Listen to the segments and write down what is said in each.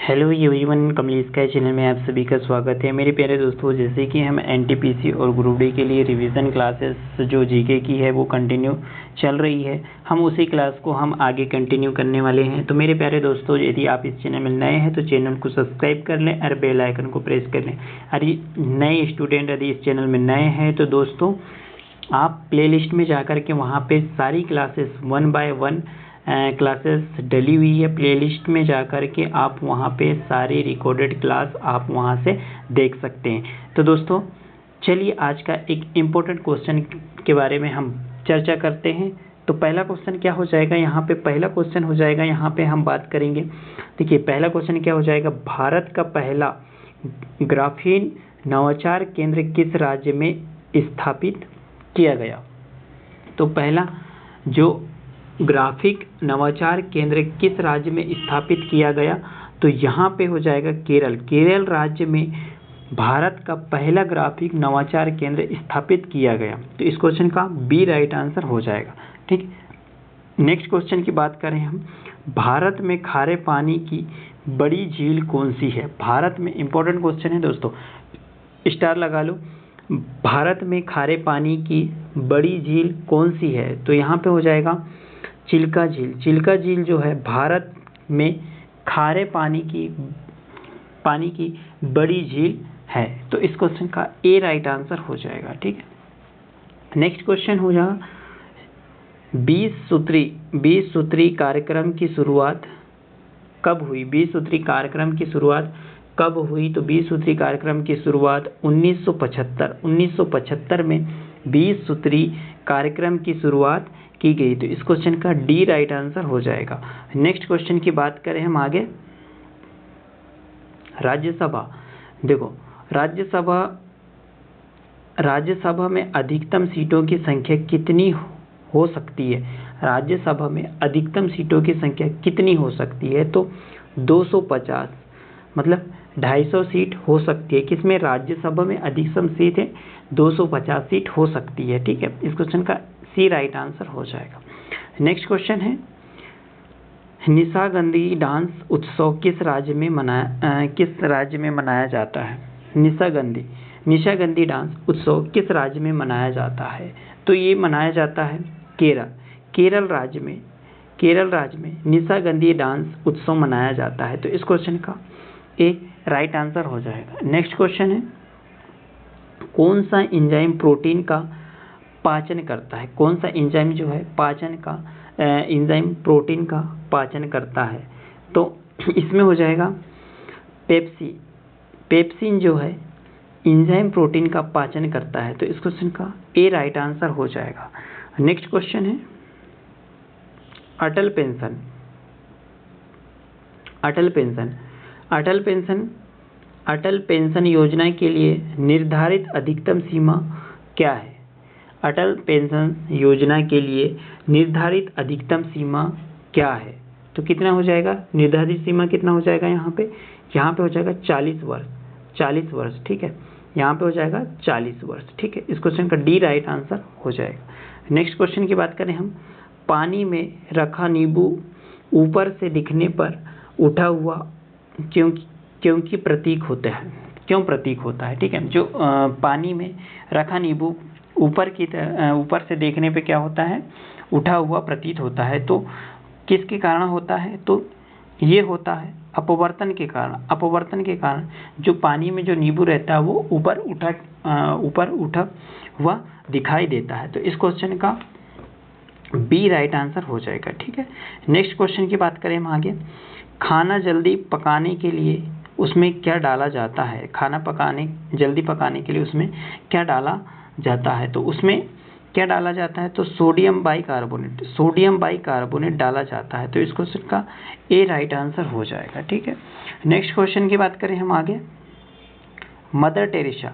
Hello everyone, Kamlesh का channel में आप सभी का स्वागत है। मेरे प्यारे दोस्तों, जैसे कि हम एनटीपीसी और ग्रुप डी के लिए रिवीजन क्लासेस जो जीके की है वो कंटिन्यू चल रही है, हम उसी क्लास को हम आगे कंटिन्यू करने वाले हैं। तो मेरे प्यारे दोस्तों, यदि आप इस चैनल में नए हैं तो चैनल को सब्सक्राइब कर लें और बेल आइकन को प्रेस कर लें। यदि नए स्टूडेंट यदि इस चैनल में नए हैं तो दोस्तों आप प्लेलिस्ट में जाकर के वहाँ पे सारी क्लासेस 1 बाय 1 क्लासेस डली हुई है। प्लेलिस्ट में जाकर के आप वहाँ पे सारी रिकॉर्डेड क्लास आप वहाँ से देख सकते हैं। तो दोस्तों चलिए आज का एक इम्पोर्टेंट क्वेश्चन के बारे में हम चर्चा करते हैं। तो पहला क्वेश्चन क्या हो जाएगा यहाँ पे? पहला क्वेश्चन हो जाएगा यहाँ पे हम बात करेंगे। देखिए पहला क्वेश्चन क्या हो जाएगा, भारत का पहला ग्राफीन नवाचार केंद्र किस राज्य में स्थापित किया गया? तो पहला जो ग्राफिक नवाचार केंद्र किस राज्य में स्थापित किया गया? तो यहाँ पे हो जाएगा केरल। केरल राज्य में भारत का पहला ग्राफिक नवाचार केंद्र स्थापित किया गया। तो इस क्वेश्चन का बी राइट आंसर हो जाएगा। ठीक, नेक्स्ट क्वेश्चन की बात करें हम, भारत में खारे पानी की बड़ी झील कौन सी है? भारत में, इंपॉर्टेंट क्वेश्चन है दोस्तों, स्टार लगा लो। भारत में खारे पानी की बड़ी झील कौन सी है? तो यहाँ पे हो जाएगा चिल्का झील। चिल्का झील जो है भारत में खारे पानी की बड़ी झील है। तो इस क्वेश्चन का ए राइट आंसर हो जाएगा। ठीक है, नेक्स्ट क्वेश्चन हो जाएगा 20 सूत्री कार्यक्रम की शुरुआत कब हुई? 20 सूत्री कार्यक्रम की शुरुआत कब हुई? तो 20 सूत्री कार्यक्रम की शुरुआत 1975 में 20 सूत्री कार्यक्रम की शुरुआत की गई। तो इस क्वेश्चन का डी राइट आंसर हो जाएगा। नेक्स्ट क्वेश्चन की बात करें हम आगे, राज्यसभा। देखो राज्यसभा में अधिकतम सीटों की संख्या कितनी हो सकती है? राज्यसभा में अधिकतम सीटों की संख्या कितनी हो सकती है? तो 250, मतलब 250 सीट हो सकती है। किसमें? राज्यसभा में अधिकतम सीट है 250 सीट हो सकती है। ठीक है, इस क्वेश्चन का सी राइट आंसर हो जाएगा। नेक्स्ट क्वेश्चन है, निशागंधी डांस उत्सव किस राज्य में मनाया जाता है? निशागंधी डांस उत्सव किस राज्य में मनाया जाता है? तो ये मनाया जाता है केरल राज्य में निशागंधी डांस उत्सव मनाया जाता है। तो इस क्वेश्चन का ए राइट आंसर हो जाएगा। नेक्स्ट क्वेश्चन है, कौन सा एंजाइम प्रोटीन का पाचन करता है? कौन सा एंजाइम जो है एंजाइम प्रोटीन का पाचन करता है? तो इसमें हो जाएगा पेप्सिन जो है एंजाइम प्रोटीन का पाचन करता है। तो इस क्वेश्चन का ए राइट आंसर हो जाएगा। नेक्स्ट क्वेश्चन है, अटल पेंशन योजना के लिए निर्धारित अधिकतम सीमा क्या है? अटल पेंशन योजना के लिए निर्धारित अधिकतम सीमा क्या है? तो कितना हो जाएगा? निर्धारित सीमा कितना हो जाएगा यहाँ पे हो जाएगा 40 वर्ष। ठीक है, यहाँ पे हो जाएगा 40 वर्ष। ठीक है, इस क्वेश्चन का डी राइट आंसर हो जाएगा। नेक्स्ट क्वेश्चन की बात करें हम, पानी में रखा नींबू ऊपर से दिखने पर उठा हुआ क्योंकि प्रतीक होता है? क्यों प्रतीक होता है? ठीक है, जो पानी में रखा नींबू ऊपर से देखने पे क्या होता है? उठा हुआ प्रतीत होता है। तो किसके कारण होता है? तो ये होता है अपवर्तन के कारण जो पानी में जो नींबू रहता है वो ऊपर उठा हुआ दिखाई देता है। तो इस क्वेश्चन का बी राइट आंसर हो जाएगा। ठीक है, नेक्स्ट क्वेश्चन की बात करें हम आगे, खाना जल्दी पकाने के लिए उसमें क्या डाला जाता है? जल्दी पकाने के लिए उसमें क्या डाला जाता है? तो उसमें क्या डाला जाता है? तो सोडियम बाइकार्बोनेट डाला जाता है। तो इस क्वेश्चन का ए राइट आंसर हो जाएगा। ठीक है, नेक्स्ट क्वेश्चन की बात करें हम आगे, मदर टेरेसा।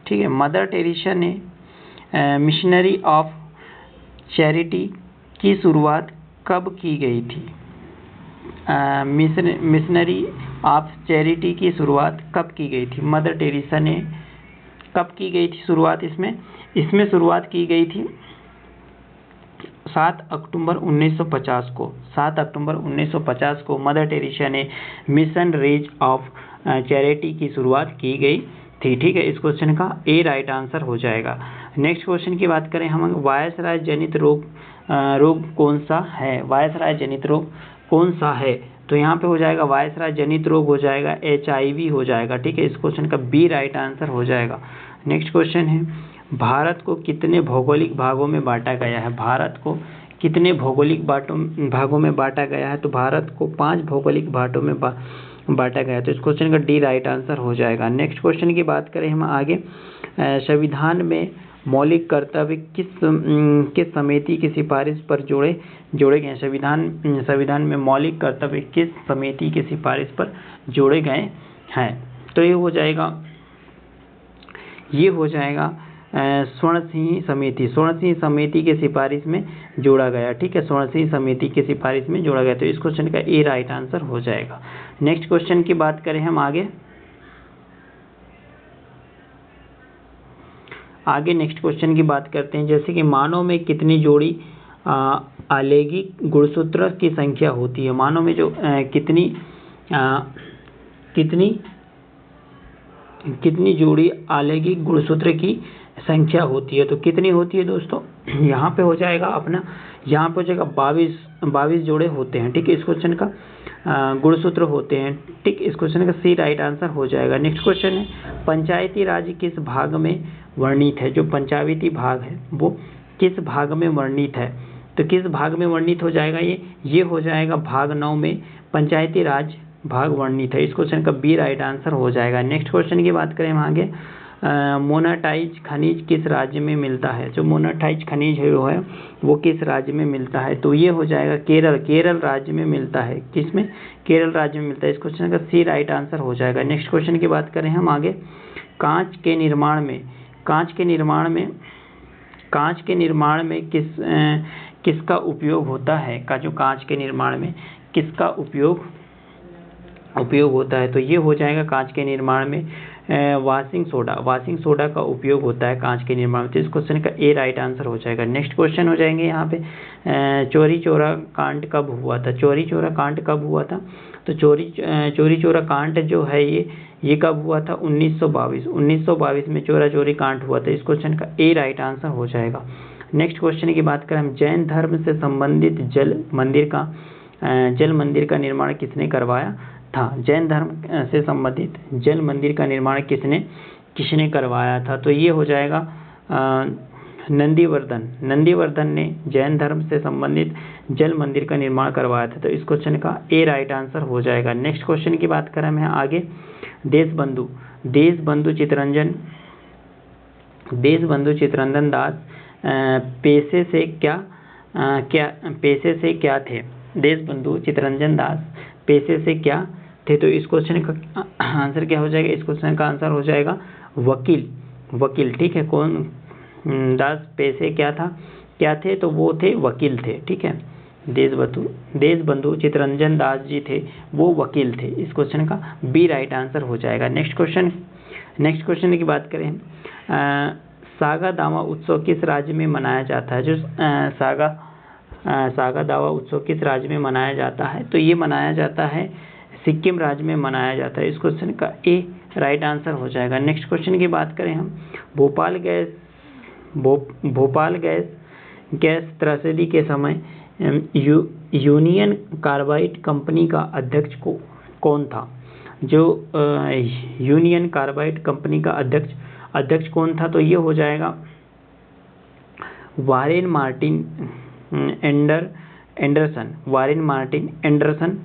ठीक है, मदर टेरेसा ने मिशनरी ऑफ चैरिटी की शुरुआत कब की गई थी? मिशनरी ऑफ चैरिटी की शुरुआत कब की गई थी? मदर टेरेसा ने कब की गई थी शुरुआत? इसमें शुरुआत की गई थी 7 अक्टूबर 1950 को मदर टेरेसा ने मिशन रेज ऑफ चैरिटी की शुरुआत की गई थी। ठीक है, इस क्वेश्चन का ए राइट आंसर हो जाएगा। नेक्स्ट क्वेश्चन की बात करें हम, वायसराय जनित रोग कौन सा है? वायसराय जनित रोग कौन सा है? तो यहाँ पे हो जाएगा वायसराय जनित रोग हो जाएगा HIV हो जाएगा। ठीक है, इस क्वेश्चन का बी राइट आंसर हो जाएगा। नेक्स्ट क्वेश्चन है, भारत को कितने भौगोलिक भागों में बांटा गया है? भारत को कितने भौगोलिक भागों में बांटा गया है? तो भारत को 5 भौगोलिक भागों में बांटा गया है। तो इस क्वेश्चन का डी राइट आंसर हो जाएगा। नेक्स्ट क्वेश्चन की बात करें हम आगे, संविधान में मौलिक कर्तव्य किस समिति की सिफारिश पर जोड़े गए? संविधान में मौलिक कर्तव्य किस समिति की सिफारिश पर जोड़े गए हैं? तो ये हो जाएगा स्वर्ण सिंह समिति के सिफारिश में जोड़ा गया। ठीक है, स्वर्ण सिंह समिति के सिफारिश में जोड़ा गया। तो इस क्वेश्चन का ए राइट आंसर हो जाएगा। नेक्स्ट क्वेश्चन की बात करें हम आगे नेक्स्ट क्वेश्चन की बात करते हैं, जैसे कि मानव में कितनी जोड़ी आलेखिक गुणसूत्र की संख्या होती है? मानव में जो कितनी जोड़ी आलेखिक गुणसूत्र की संख्या होती है? तो कितनी होती है दोस्तों? यहाँ पे हो जाएगा 22 जोड़े होते हैं। ठीक है, इस क्वेश्चन का गुणसूत्र होते हैं। ठीक, इस क्वेश्चन का सी राइट आंसर हो जाएगा। नेक्स्ट क्वेश्चन है, पंचायती राज किस भाग में वर्णित है? जो पंचायती भाग है वो किस भाग में वर्णित है? तो किस भाग में वर्णित हो जाएगा? ये हो जाएगा भाग 9 में पंचायती राज भाग वर्णित है। इस क्वेश्चन का बी राइट आंसर हो जाएगा। नेक्स्ट क्वेश्चन की बात करें हम आगे, मोनाटाइज खनिज किस राज्य में मिलता है? जो मोनाटाइज खनिज है वो किस राज्य में मिलता है? तो ये हो जाएगा केरल राज्य में मिलता है। किसमें? केरल राज्य में मिलता है। इस क्वेश्चन का सी राइट आंसर हो जाएगा। नेक्स्ट क्वेश्चन की बात करें हम आगे, कांच के निर्माण में किसका उपयोग होता है? जो कांच के निर्माण में किसका उपयोग होता है? तो ये हो जाएगा कांच के निर्माण में वाशिंग सोडा का उपयोग होता है कांच के निर्माण में। तो इस क्वेश्चन का ए राइट आंसर हो जाएगा। नेक्स्ट क्वेश्चन हो जाएंगे यहाँ पे, चौरी चौरा कांड कब हुआ था? तो चौरी चौरा कांड जो है ये कब हुआ था? 1922 में चौरी कांड हुआ था। इस क्वेश्चन का ए राइट आंसर हो जाएगा। नेक्स्ट क्वेश्चन की बात करें हम, जैन धर्म से संबंधित जल मंदिर का निर्माण किसने करवाया था? जैन धर्म से संबंधित जल मंदिर का निर्माण किसने करवाया था? तो ये हो जाएगा नंदीवर्धन ने जैन धर्म से संबंधित जल मंदिर का निर्माण करवाया था। तो इस क्वेश्चन का ए राइट आंसर हो जाएगा। नेक्स्ट क्वेश्चन की बात करें मैं आगे, देशबंधु चित्तरंजन दास पेशे से क्या थे? देशबंधु चित्तरंजन दास पेशे से क्या थे? तो इस क्वेश्चन का आंसर क्या हो जाएगा? इस क्वेश्चन का आंसर हो जाएगा वकील। ठीक है, कौन दास पेशे क्या थे? तो वो थे वकील थे। ठीक है, देशबंधु चित्तरंजन दास जी थे, वो वकील थे। इस क्वेश्चन का बी राइट आंसर हो जाएगा। नेक्स्ट क्वेश्चन की बात करें, सागा दावा उत्सव किस राज्य में मनाया जाता है? जो सागा दावा उत्सव किस राज्य में मनाया जाता है? तो ये मनाया जाता है सिक्किम राज्य में मनाया जाता है। इस क्वेश्चन का ए राइट आंसर हो जाएगा। नेक्स्ट क्वेश्चन की बात करें हम, भोपाल गैस त्रासदी के समय यूनियन कार्बाइड कंपनी का अध्यक्ष कौन था? जो यूनियन कार्बाइड कंपनी का अध्यक्ष कौन था? तो ये हो जाएगा वारेन मार्टिन एंडरसन।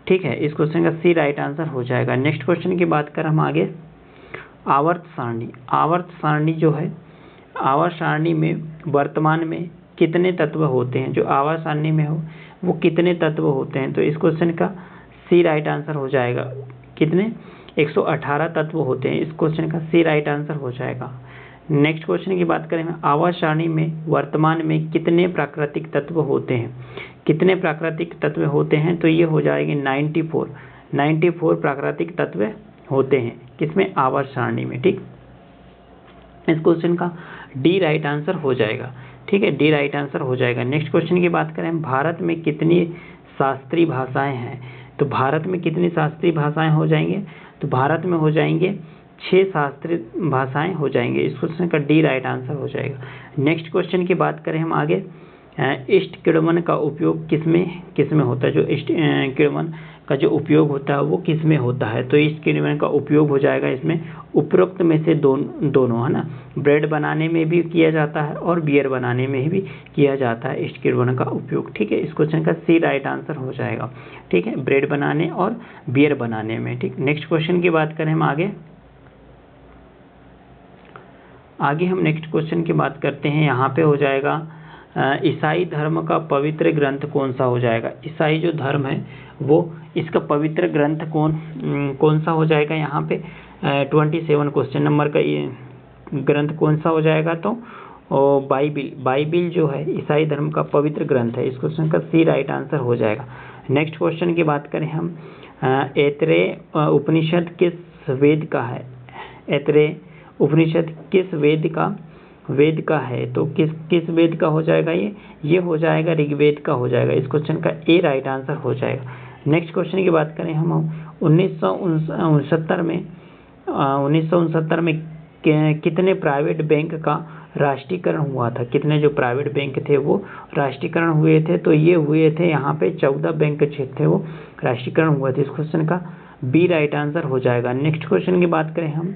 ठीक है, इस क्वेश्चन का सी राइट आंसर हो जाएगा। नेक्स्ट क्वेश्चन की बात करें हम आगे, आवर्त सारणी जो है, आवर्त सारणी में वर्तमान में कितने तत्व होते हैं? जो आवर्त सारणी में हो वो कितने तत्व होते हैं? तो इस क्वेश्चन का सी राइट आंसर हो जाएगा। कितने? 118 तत्व होते हैं। इस क्वेश्चन का सी राइट आंसर हो जाएगा। नेक्स्ट क्वेश्चन की बात करें, आवर्त सारणी में वर्तमान में कितने प्राकृतिक तत्व होते हैं? कितने प्राकृतिक तत्व होते हैं? तो ये हो जाएगी 94 प्राकृतिक तत्व होते हैं। किसमें? आवर्त सारणी में। ठीक, इस क्वेश्चन का डी राइट आंसर हो जाएगा। ठीक है, डी राइट आंसर हो जाएगा। नेक्स्ट क्वेश्चन की बात करें, भारत में कितनी शास्त्रीय भाषाएं हैं? तो भारत में कितनी शास्त्रीय भाषाएं हो जाएंगे? तो भारत में हो जाएंगे 6 शास्त्रीय भाषाएं हो जाएंगे। इस क्वेश्चन का डी राइट आंसर हो जाएगा। नेक्स्ट क्वेश्चन की बात करें हम आगे, इष्टकिण्वन का उपयोग किसमें होता है? जो इष्टकिण्वन का जो उपयोग होता है वो किसमें होता है? तो इष्टकिण्वन का उपयोग हो जाएगा इसमें उपरोक्त में से दोनों, है ना। ब्रेड बनाने में भी किया जाता है और बियर बनाने में भी किया जाता है इष्टकिण्वन का उपयोग, ठीक है। इस क्वेश्चन का सी राइट आंसर हो जाएगा, ठीक है, ब्रेड बनाने और बियर बनाने में, ठीक। नेक्स्ट क्वेश्चन की बात करें हम आगे हम नेक्स्ट क्वेश्चन की बात करते हैं। यहाँ पे हो जाएगा ईसाई धर्म का पवित्र ग्रंथ कौन सा हो जाएगा? ईसाई जो धर्म है वो इसका पवित्र ग्रंथ कौन सा हो जाएगा? यहाँ पे 27 क्वेश्चन नंबर का ये ग्रंथ कौन सा हो जाएगा? तो बाइबिल जो है ईसाई धर्म का पवित्र ग्रंथ है। इस क्वेश्चन का सी राइट आंसर हो जाएगा। नेक्स्ट क्वेश्चन की बात करें हम, ऐतरेय उपनिषद किस वेद का है? ऐतरेय उपनिषद किस वेद का है? तो किस वेद का हो जाएगा? ये हो जाएगा ऋग्वेद का हो जाएगा। इस क्वेश्चन का ए राइट आंसर हो जाएगा। नेक्स्ट क्वेश्चन की बात करें हम 1969 में कितने प्राइवेट बैंक का राष्ट्रीयकरण हुआ था? कितने जो प्राइवेट बैंक थे वो राष्ट्रीयकरण हुए थे? तो ये हुए थे यहाँ पे 14 बैंक थे वो राष्ट्रीयकरण हुआ था। इस क्वेश्चन का बी राइट आंसर हो जाएगा। नेक्स्ट क्वेश्चन की बात करें हम,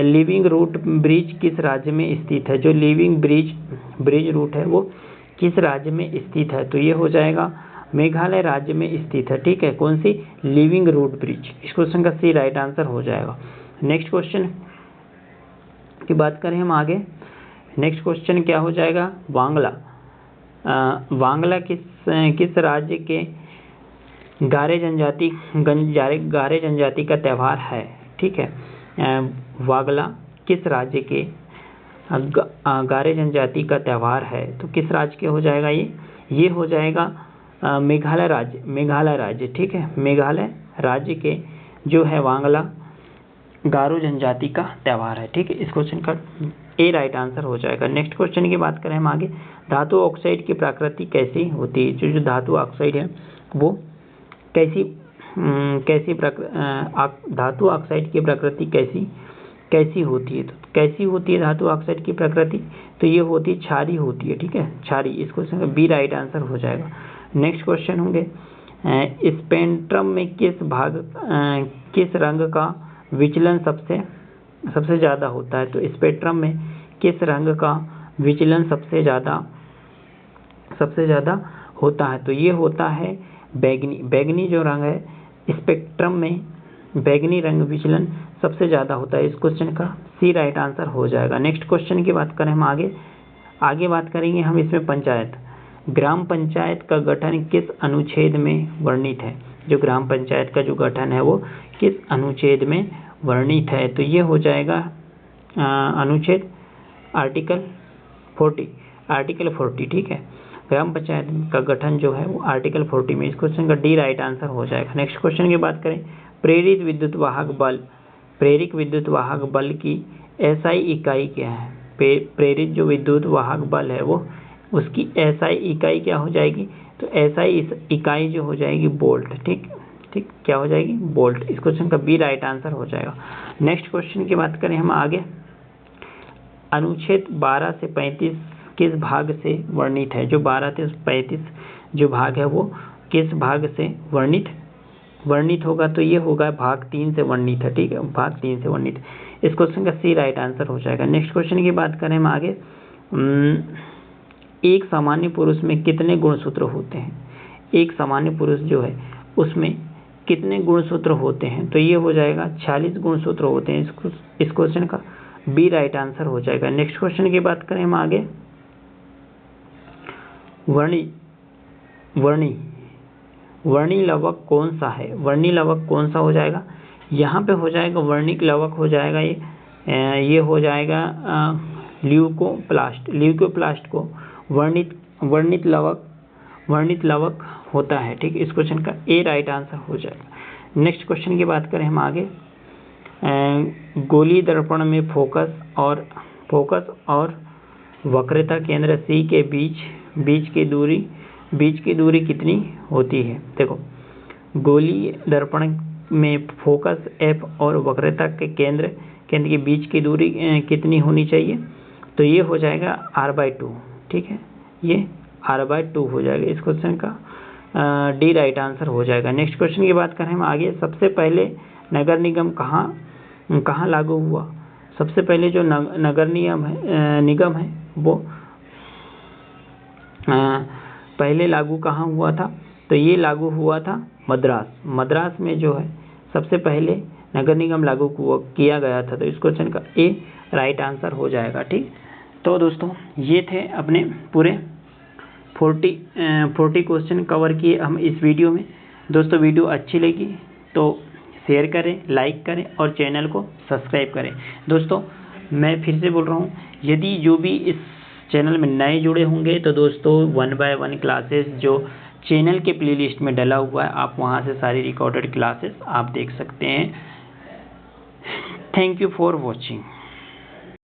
लिविंग रूट ब्रिज किस राज्य में स्थित है? जो लिविंग ब्रिज रूट है वो किस राज्य में स्थित है? तो ये हो जाएगा मेघालय राज्य में स्थित है, ठीक है। कौन सी? Living root bridge. इस क्वेश्चन का सी राइट आंसर हो जाएगा। नेक्स्ट क्वेश्चन की बात करें हम आगे, नेक्स्ट क्वेश्चन क्या हो जाएगा? वांगला किस राज्य के गारे जनजाति का त्यौहार है? ठीक है, वागला किस राज्य के गारे जनजाति का त्यौहार है? तो किस राज्य के हो जाएगा? ये हो जाएगा मेघालय राज्य, ठीक है। मेघालय राज्य के जो है वांगला गारो जनजाति का त्यौहार है, ठीक है। इस क्वेश्चन का ए राइट आंसर हो जाएगा। नेक्स्ट क्वेश्चन की बात करें हम आगे, धातु ऑक्साइड की प्रकृति कैसी होती है? जो धातु ऑक्साइड है वो धातु ऑक्साइड की प्रकृति कैसी होती है? तो कैसी होती है धातु ऑक्साइड की प्रकृति? तो ये होती है क्षारीय होती है, ठीक है, क्षारीय। इस क्वेश्चन का बी राइट आंसर हो जाएगा। नेक्स्ट क्वेश्चन होंगे, स्पेक्ट्रम में किस रंग का विचलन सबसे ज़्यादा होता है? तो स्पेक्ट्रम में किस रंग का विचलन सबसे ज़्यादा होता है? तो ये होता है बैगनी जो रंग है, स्पेक्ट्रम में बैगनी रंग विचलन सबसे ज़्यादा होता है। इस क्वेश्चन का सी राइट आंसर हो जाएगा। नेक्स्ट क्वेश्चन की बात करें हम आगे बात करेंगे हम इसमें ग्राम पंचायत का गठन किस अनुच्छेद में वर्णित है? जो ग्राम पंचायत का जो गठन है वो किस अनुच्छेद में वर्णित है? तो ये हो जाएगा अनुच्छेद आर्टिकल 40, ठीक है। ग्राम पंचायत का गठन जो है वो आर्टिकल 40 में। इस क्वेश्चन का डी राइट आंसर हो जाएगा। नेक्स्ट क्वेश्चन की बात करें, प्रेरित विद्युत वाहक बल की एसआई इकाई क्या है? प्रेरित जो विद्युत वाहक बल है वो उसकी एसआई इकाई क्या हो जाएगी? तो एसआई इकाई जो हो जाएगी वोल्ट, ठीक, क्या हो जाएगी? वोल्ट। इस क्वेश्चन का बी राइट आंसर हो जाएगा। नेक्स्ट क्वेश्चन की बात करें हम आगे, अनुच्छेद 12 से 35 किस भाग से वर्णित है? जो 12 से 35 जो भाग है वो किस भाग से वर्णित होगा? तो ये होगा भाग 3 से वर्णित है, ठीक है, भाग 3 से वर्णित। इस क्वेश्चन का सी राइट आंसर हो जाएगा। नेक्स्ट क्वेश्चन की बात करें हम आगे, एक सामान्य पुरुष में कितने गुणसूत्र होते हैं? एक सामान्य पुरुष जो है उसमें कितने गुणसूत्र होते हैं? तो ये हो जाएगा 46 गुणसूत्र होते हैं। इस क्वेश्चन का बी राइट आंसर हो जाएगा। नेक्स्ट क्वेश्चन की बात करें हम आगे, वर्णी लवक कौन सा है? वर्णी लवक कौन सा हो जाएगा? यहाँ पे हो जाएगा वर्णिक लवक हो जाएगा, ये हो जाएगा ल्यूकोप्लास्ट को वर्णित लवक होता है, ठीक। इस क्वेश्चन का ए राइट आंसर हो जाएगा। नेक्स्ट क्वेश्चन की बात करें हम आगे, गोली दर्पण में फोकस और वक्रता केंद्र सी के बीच की दूरी कितनी होती है। देखो, गोलीय दर्पण में फोकस एफ और वक्रता के केंद्र के बीच की दूरी कितनी होनी चाहिए, तो ये हो जाएगा r/2। ठीक है, ये r/2 हो जाएगा। इस क्वेश्चन का डी राइट आंसर हो जाएगा। नेक्स्ट क्वेश्चन की बात करें हम आगे, सबसे पहले नगर निगम कहाँ लागू हुआ। सबसे पहले जो नगर निगम है वो पहले लागू कहाँ हुआ था, तो ये लागू हुआ था मद्रास में जो है सबसे पहले नगर निगम लागू किया गया था। तो इस क्वेश्चन का ए राइट आंसर हो जाएगा। ठीक, तो दोस्तों ये थे अपने पूरे 40 क्वेश्चन कवर किए हम इस वीडियो में। दोस्तों वीडियो अच्छी लगी तो शेयर करें, लाइक करें और चैनल को सब्सक्राइब करें। दोस्तों मैं फिर से बोल रहा हूँ, यदि जो भी इस चैनल में नए जुड़े होंगे तो दोस्तों 1 by 1 क्लासेस जो चैनल के प्लेलिस्ट में डला हुआ है, आप वहाँ से सारी रिकॉर्डेड क्लासेस आप देख सकते हैं। Thank you for watching.